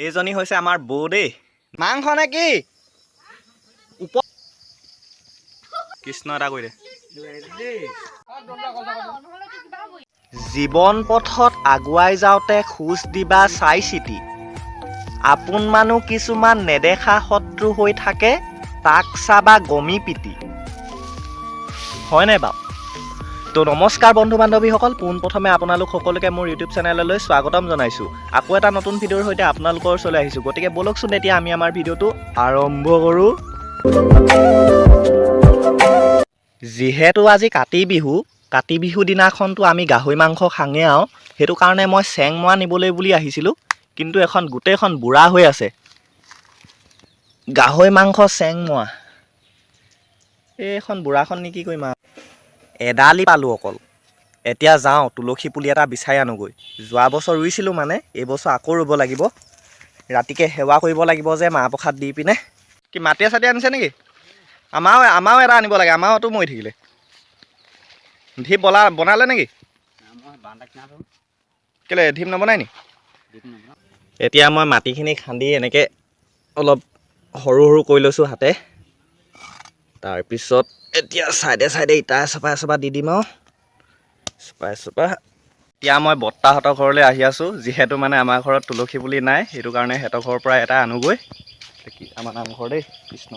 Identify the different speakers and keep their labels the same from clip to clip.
Speaker 1: এইজনী হৈছে আমাৰ বৌ দেই। মাংস নে কি? কৃষ্ণ এটা কৰি দে। জীৱন পথত আগুৱাই যাওঁতে খোজ দিবা চাই চিতি। আপোন মানুহ কিছুমান নেদেখা শত্ৰু হৈ থাকে, তাক চাবা গমি পিটি। হয়নে বাৰু? তো নমস্কাৰ বন্ধু বান্ধৱীসকল, পোনপ্ৰথমে আপোনালোক সকলোকে মোৰ ইউটিউব চেনেললৈ স্বাগতম জনাইছোঁ। আকৌ এটা নতুন ভিডিঅ'ৰ সৈতে আপোনালোকৰ ওচৰলৈ আহিছোঁ। গতিকে ব'লকচোন এতিয়া আমি আমাৰ ভিডিঅ'টো আৰম্ভ কৰোঁ। যিহেতু আজি কাতি বিহু দিনাখনতো আমি গাহৰি মাংস খাঙে আৰু সেইটো কাৰণে মই চেংমৰা নিবলৈ বুলি আহিছিলোঁ, কিন্তু এখন গোটেইখন বুঢ়া হৈ আছে। গাহৰি মাংস চেংমৰা, এইখন বুঢ়াখন নি কি কৰিম আৰু। এডালি পালোঁ অকল। এতিয়া যাওঁ তুলসী পুলি এটা বিচাৰি আনোগৈ। যোৱা বছৰ ৰুইছিলোঁ মানে, এইবছৰ আকৌ ৰুব লাগিব। ৰাতিকে সেৱা কৰিব লাগিব যে মাহ প্ৰসাদ দি পিনে। কি মাটিয়ে চাটিয়ে আনিছে নেকি? আমাৰো এটা আনিব লাগে, আমাৰতো মৰি থাকিলে। ঢিপ বনালে নেকি? কেলৈ ঢিপ নবনাই নি? এতিয়া মই মাটিখিনি খান্দি এনেকৈ অলপ সৰু সৰু কৰি লৈছোঁ হাতে। তাৰপিছত এতিয়া চাইডে চাইডে ইটা চপা দি দিম আৰু চপা। এতিয়া মই বৰ্তাহঁতৰ ঘৰলৈ আহি আছোঁ, যিহেতু মানে আমাৰ ঘৰত তুলসী পুলি নাই, সেইটো কাৰণে সিহঁতৰ ঘৰৰ পৰা এটা আনোগৈ। আমাৰ নামঘৰ দেই, কৃষ্ণ।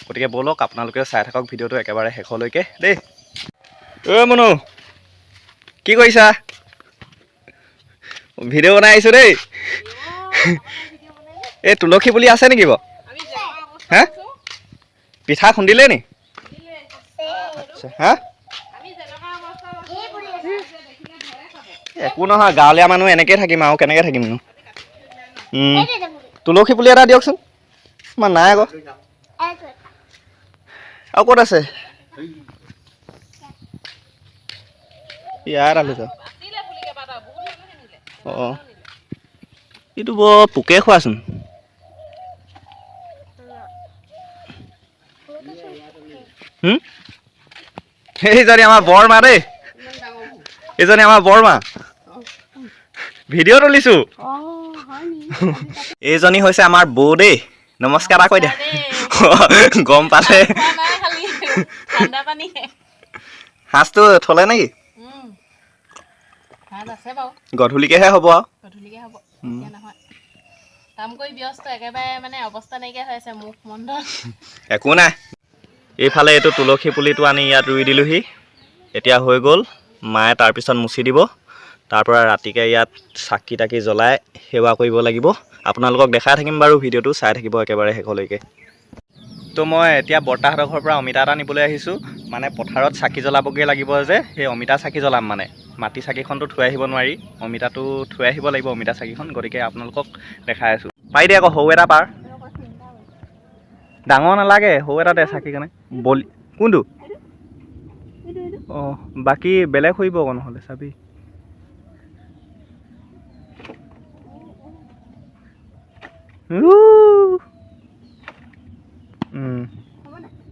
Speaker 1: গতিকে ব'লক আপোনালোকেও চাই থাকক ভিডিঅ'টো একেবাৰে শেষলৈকে দেই। অ' মনো, কি কৰিছা? ভিডিঅ' বনাই আহিছোঁ দেই। এই তুলসী পুলি আছে নেকি বাৰু? হা, পিঠা খুন্দিলে নি? আচ্ছা, হা, একো নহয়, গাঁৱলীয়া মানুহ এনেকৈ থাকিম আৰু কেনেকৈ থাকিমনো। তুলসী পুলি এটা দিয়কচোন, আমাৰ নাই আকৌ। আৰু ক'ত আছে? ইয়াত আলো যাওঁ। অঁ, এইটো বৰ পোকে খোৱাচোন। এইজনী আমাৰ বৰমা দেই, এইজনী আমাৰ বৰমা। ভিডিঅ' তুলিছোঁ। এইজনী হৈছে আমাৰ বৌ দেই। নমস্কাৰ এটা কৈ দিয়া। গম পালে। সাজটো থলে নেকি? গধূলিকেহে হ'ব আৰু। একো নাই। এইফালে এইটো তুলসী পুলিটো আনি ইয়াত ৰুই দিলোঁহি। এতিয়া হৈ গ'ল। মায়ে তাৰপিছত মুচি দিব। তাৰপৰা ৰাতিকৈ ইয়াত চাকি তাকি জ্বলাই সেৱা কৰিব লাগিব। আপোনালোকক দেখাই থাকিম বাৰু, ভিডিঅ'টো চাই থাকিব একেবাৰে শেষলৈকে। তো মই এতিয়া বৰ্তাহঁতৰ ঘৰৰ পৰা অমিতা এটা নিবলৈ আহিছোঁ। মানে পথাৰত চাকি জ্বলাবগৈ লাগিব যে, সেই অমিতা চাকি জ্বলাম মানে। মাটি চাকিখনতো থৈ আহিব নোৱাৰি, অমিতাটো থৈ আহিব লাগিব, অমিতা চাকিখন। গতিকে আপোনালোকক দেখাই আছোঁ। পাৰি দে আকৌ, সৰু এটা পাৰ। ডাঙৰ নালাগে, সৰু এটা দে চাকি কাৰণে। বলি কোনটো? অঁ, বাকী বেলেগ কৰিব আকৌ নহ'লে চাবি।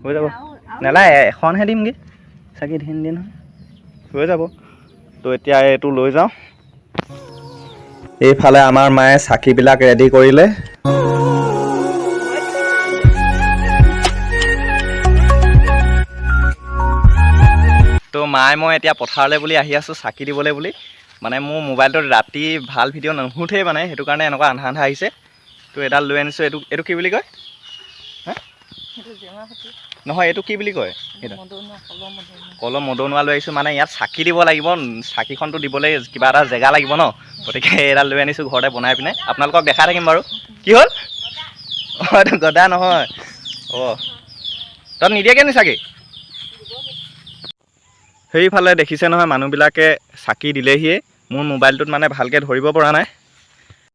Speaker 1: হৈ যাব, নালাগে এখনহে দিমগৈ চাকি, দিন নহয়, হৈ যাব। তো এতিয়া এইটো লৈ যাওঁ। এইফালে আমাৰ মায়ে চাকিবিলাক ৰেডি কৰিলে। তো মায়ে মই এতিয়া পথাৰলৈ বুলি আহি আছোঁ চাকি দিবলৈ বুলি। মানে মোৰ মোবাইলটোত ৰাতি ভাল ভিডিঅ' নুঠেই মানে, সেইটো কাৰণে এনেকুৱা আন্ধা আন্ধা আহিছে। তো এডাল লৈ আনিছোঁ। এইটো কি বুলি কয়? হা, নহয়, এইটো কি বুলি কয়? কলম মদনুৱা লৈ আহিছোঁ। মানে ইয়াত চাকি দিব লাগিব, চাকিখনটো দিবলৈ কিবা এটা জেগা লাগিব ন। গতিকে এইডাল লৈ আনিছোঁ ঘৰতে বনাই পিনে। আপোনালোকক দেখাই থাকিম বাৰু। কি হ'ল? অঁ, এইটো গদা নহয়। অঁ, তাত নিদিয়াকৈ নি চাকি? সেইফালে দেখিছে নহয়, মানুহবিলাকে চাকি দিলেহিয়ে। মোৰ মোবাইলটোত মানে ভালকৈ ধৰিব পৰা নাই।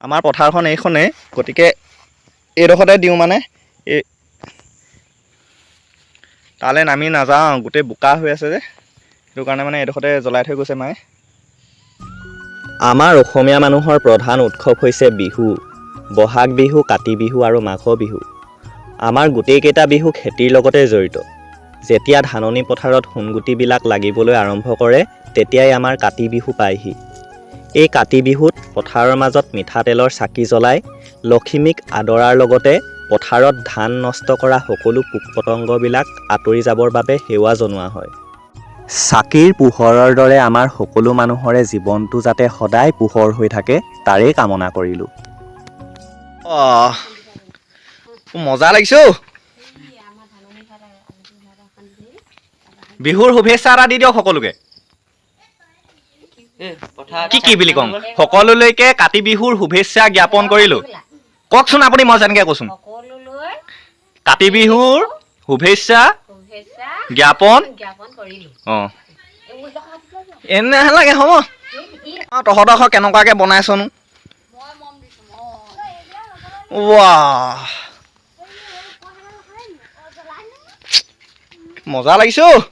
Speaker 1: আমাৰ পথাৰখন এইখনেই, গতিকে এইডোখৰতে দিওঁ মানে। এই তালৈ নামি নাযাওঁ, গোটেই বোকা হৈ আছে যে, সেইটো কাৰণে মানে এইডোখৰতে জ্বলাই থৈ গৈছে মায়ে। আমাৰ অসমীয়া মানুহৰ প্ৰধান উৎসৱ হৈছে বিহু। বহাগ বিহু, কাতি বিহু আৰু মাঘ বিহু। আমাৰ গোটেইকেইটা বিহু খেতিৰ লগতে জড়িত। যেতিয়া ধাননি পথাৰত সোণগুটিবিলাক লাগিবলৈ আৰম্ভ কৰে, তেতিয়াই আমাৰ কাতি বিহু পায়হি। এই কাতি বিহুত পথাৰৰ মাজত মিঠাতেলৰ চাকি জ্বলাই লখিমীক আদৰাৰ লগতে পথাৰত ধান নষ্ট কৰা সকলো পোক-পতংগবিলাক আঁতৰি যাবৰ বাবে সেৱা জনোৱা হয়। চাকিৰ পোহৰৰ দৰে আমাৰ সকলো মানুহৰে জীৱনটো যাতে সদায় পোহৰ হৈ থাকে তাৰেই কামনা কৰিলোঁ। মজা লাগিছে অ'। বিহুৰ শুভেচ্ছা এটা দি দিয়ক সকলোকে। কি বুলি কওঁ, সকলোলৈকে কাতি বিহুৰ শুভেচ্ছা জ্ঞাপন কৰিলোঁ। কওকচোন আপুনি, মই যেনেকৈ কৈছোঁ। কাতি বিহুৰ শুভেচ্ছা জ্ঞাপন কৰিলোঁ। অঁ এনে লাগে হ'ব। তহঁতৰ কেনেকুৱাকৈ বনাইছনো? ৱাহ মজা লাগিছে অ'।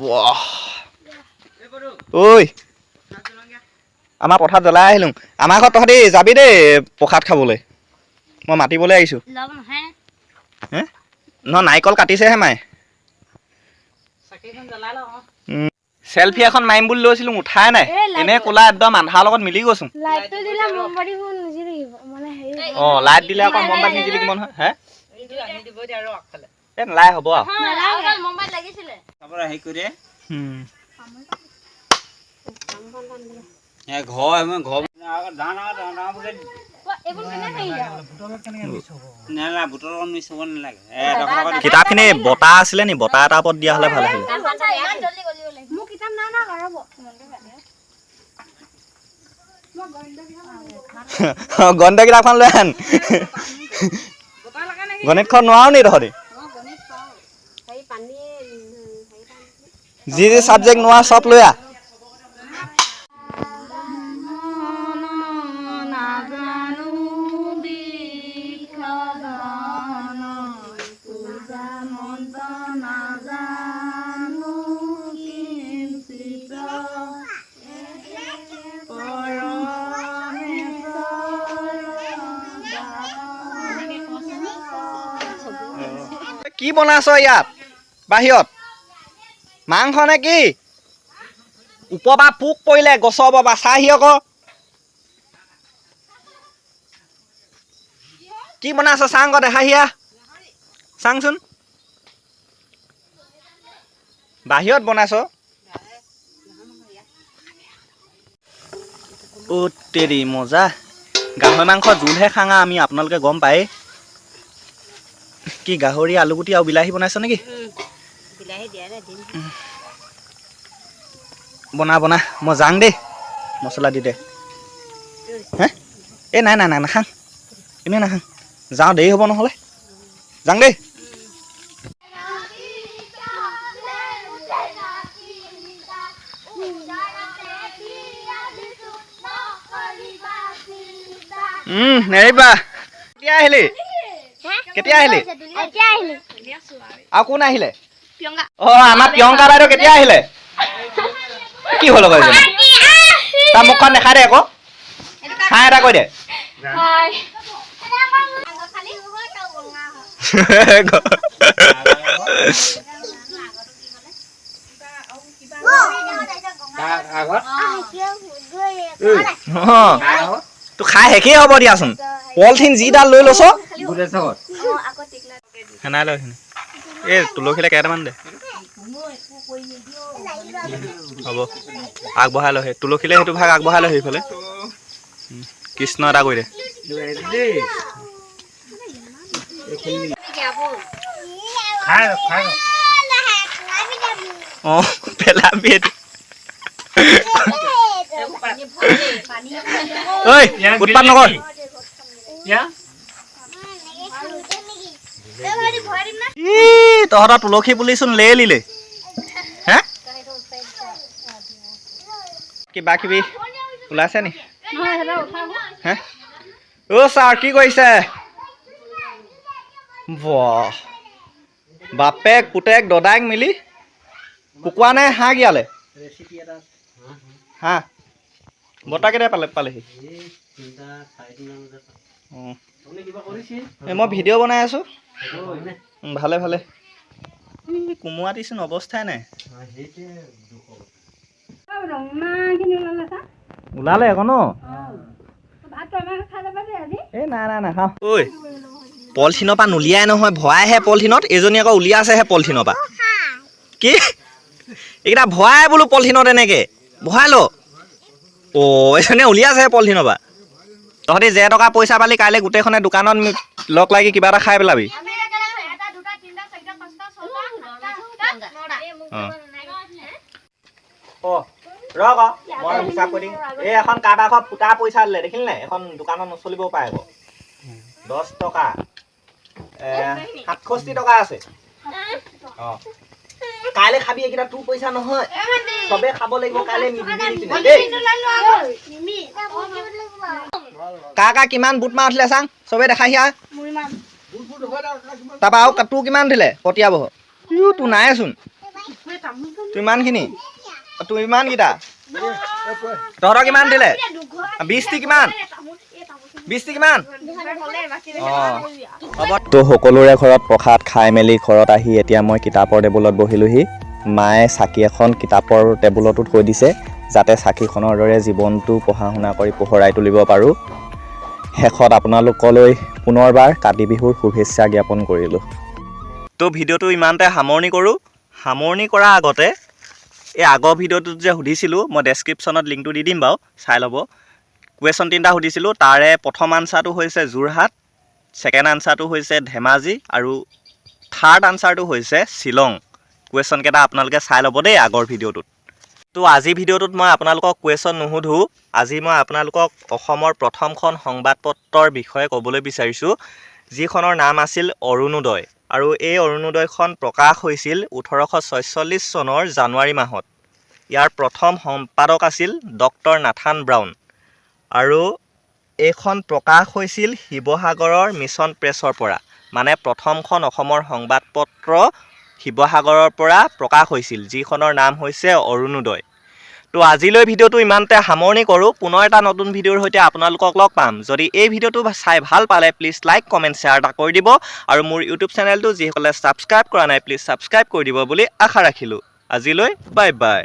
Speaker 1: ৱাহ ঐ আমাৰ পথাৰত জ্বলাই আহিলোঁ। আমাৰ ঘৰত তহঁতি যাবি দেই প্ৰসাদ খাবলৈ, মই মাতিবলৈ আহিছোঁ। হে নহয়, নাৰিকল কাটিছেহে মায়ে। চেলফি এখন মাৰিম বুলি লৈছিলোঁ, উঠাই নাই। এনে ক'লা একদম আন্ধাৰ লগত মিলি গৈছোঁ। অঁ লাইট দিলে আকৌ মমবাতি নিজিলিকিব নহয়। হে লাই হ'ব আৰু কিতাপখিনি বঁটা আছিলে নি? বঁটা এটাৰ ওপৰত দিয়া হ'লে ভাল আছিলে। গণিত কিতাপখন লৈ আন। গণিতখন নোৱাৰো নি তহঁতি? যি যি ছাবজেক্ট নোৱাৰ চব লৈ আহ। কি বনাইছ ইয়াত বাহিৰত? মাংস নে কি? ওপৰৰ পৰা পোক পৰিলে গছৰ পৰা চাহি আকৌ। কি বনাইছ চাং আকৌ দেখাহিয়া, চাংচোন। বাহিৰত বনাইছ? অ' তেৰি মজা। গাহৰি মাংস জোলহে খাঙা আমি, আপোনালোকে গম পায়েই। কি গাহৰি, আলুগুটি আৰু বিলাহী বনাইছ নেকি? বনা বনা, মই যাং দেই, মছলা দি দে। হে এই নাই নাই নাই নাখাং, এনেই নাখাং। যাওঁ, দেৰি হ'ব নহ'লে। যাং দেই। নেৰিবা। কেতিয়া আহিলি? কেতিয়া আহিলি? আৰু কোন আহিলে? অ' আমাৰ প্ৰিয়ংকা বাইদেউ কেতিয়া আহিলে? কি হ'ল আকৌ এইজনী? তাৰ মুখখন দেখাই দে আকৌ, হাই এটা কৈ দে। তোৰ খাই শেষেই হ'ব দিয়াচোন। পলিথিন যিডাল লৈ লৈছ। সেনাই লৈ এই তুলসীলৈ কেইটামান দে। হ'ব আগবঢ়াই লয়, তুলসীলৈ সেইটো ভাগ আগবঢ়াই লয় সেইফালে। কৃষ্ণ এটা কৰি দে। অঁ পেলাবি এইটো। ঐ উৎপাত নকৰ। তহঁতৰ তুলসী পুলিচোন লেলিলে। হে কিবা কিবি ওলাইছে নি? হে অ' ছাৰ কি কৰিছে? বাহ, বাপেক পুতেক দদায়েক মিলি কুকুৰা নে হাঁহ গিয়ালে? হাঁহ বৰ্তা কেতিয়া পালেহি? অঁ মই ভিডিঅ' বনাই আছোঁ। ভালে ভালে। কোমোৰা দিচোন অৱস্থাই নাই। ওলালে আকৌ ন এই নাই নাখাওঁ ঐ পলিথিনৰ পৰা নুলিয়াই নহয় ভৰাইহে পলিথিনত এইজনী আকৌ উলিয়াইছেহে পলিথিনৰ পৰা কি এইকেইটা ভৰাই বোলো পলিথিনত এনেকৈ ভৰাই ল এইজনীয়ে উলিয়াইছেহে পলিথিনৰ পৰা তহঁতি যে টকা পইচা পালি কাইলৈ গোটেইখনে দোকানত লগ লাগি কিবা এটা খাই পেলাবি ৰক মই হিচাপ কৰি দিম এই এখন কাৰোবাৰ ফুটা পইচা দিলে দেখিলি নাই এখন দোকানত নচলিব পাৰে আকৌ 10 টকা 67 টকা আছে কাইলৈ খাবি এইকেইটা তোৰ পইচা নহয় চবে খাব লাগিব কাইলৈ কা কিমান বুট মাৰ উঠিলে চাং চবে দেখাই সিয়া তাৰপৰা আৰু তোৰ কিমান দিলে পতিয়াব তোৰ নাইচোন তোৰ ইমানখিনি তোৰ ইমানকেইটা তহঁতৰ কিমান দিলে 20টি কিমান তো সকলোৰে ঘৰত প্ৰসাদ খাই মেলি ঘৰত আহি এতিয়া মই কিতাপৰ টেবুলত বহিলোহি মায়ে চাকি এখন কিতাপৰ টেবুলতো থৈ দিছে যাতে চাকিখনৰ দৰে জীৱনটো পঢ়া শুনা কৰি পোহৰাই তুলিব পাৰোঁ শেষত আপোনালোকলৈ পুনৰবাৰ কাতি বিহুৰ শুভেচ্ছা জ্ঞাপন কৰিলোঁ তো ভিডিঅ'টো ইমানতে সামৰণি কৰোঁ সামৰণি কৰাৰ আগতে এই আগৰ ভিডিঅ'টোত যে সুধিছিলোঁ মই ডেছক্ৰিপশ্যনত লিংকটো দি দিম বাৰু চাই ল'ব কুৱেশ্যন 3টা সুধিছিলোঁ তাৰে প্ৰথম আনচাৰটো হৈছে যোৰহাট ছেকেণ্ড আনচাৰটো হৈছে ধেমাজি আৰু থাৰ্ড আনচাৰটো হৈছে শ্বিলং কুৱেশ্যনকেইটা আপোনালোকে চাই ল'ব দেই আগৰ ভিডিঅ'টোত তো আজি ভিডিঅ'টোত মই আপোনালোকক কুৱেশ্যন নুসুধোঁ আজি মই আপোনালোকক অসমৰ প্ৰথমখন সংবাদপত্ৰৰ বিষয়ে ক'বলৈ বিচাৰিছোঁ যিখনৰ নাম আছিল অৰুণোদয় আৰু এই অৰুণোদয়খন প্ৰকাশ হৈছিল 1846 চনৰ জানুৱাৰী মাহত ইয়াৰ প্ৰথম সম্পাদক আছিল ডক্টৰ নাথান ব্ৰাউন আৰু এইখন প্ৰকাশ হৈছিল শিৱসাগৰৰ মিছন প্ৰেছৰ পৰা মানে প্ৰথমখন অসমৰ সংবাদপত্ৰ শিৱসাগৰৰ পৰা প্ৰকাশ হৈছিল যিখনৰ নাম হৈছে অৰুণোদয় তো আজিলৈ ভিডিঅ'টো ইমানতে সামৰণি কৰোঁ পুনৰ এটা নতুন ভিডিঅ'ৰ সৈতে আপোনালোকক লগ পাম যদি এই ভিডিঅ'টো চাই ভাল পালে প্লিজ লাইক কমেণ্ট শ্বেয়াৰ এটা কৰি দিব আৰু মোৰ ইউটিউব চেনেলটো যিসকলে ছাবস্ক্ৰাইব কৰা নাই প্লিজ ছাবস্ক্ৰাইব কৰি দিব বুলি আশা ৰাখিলোঁ আজিলৈ বাই বাই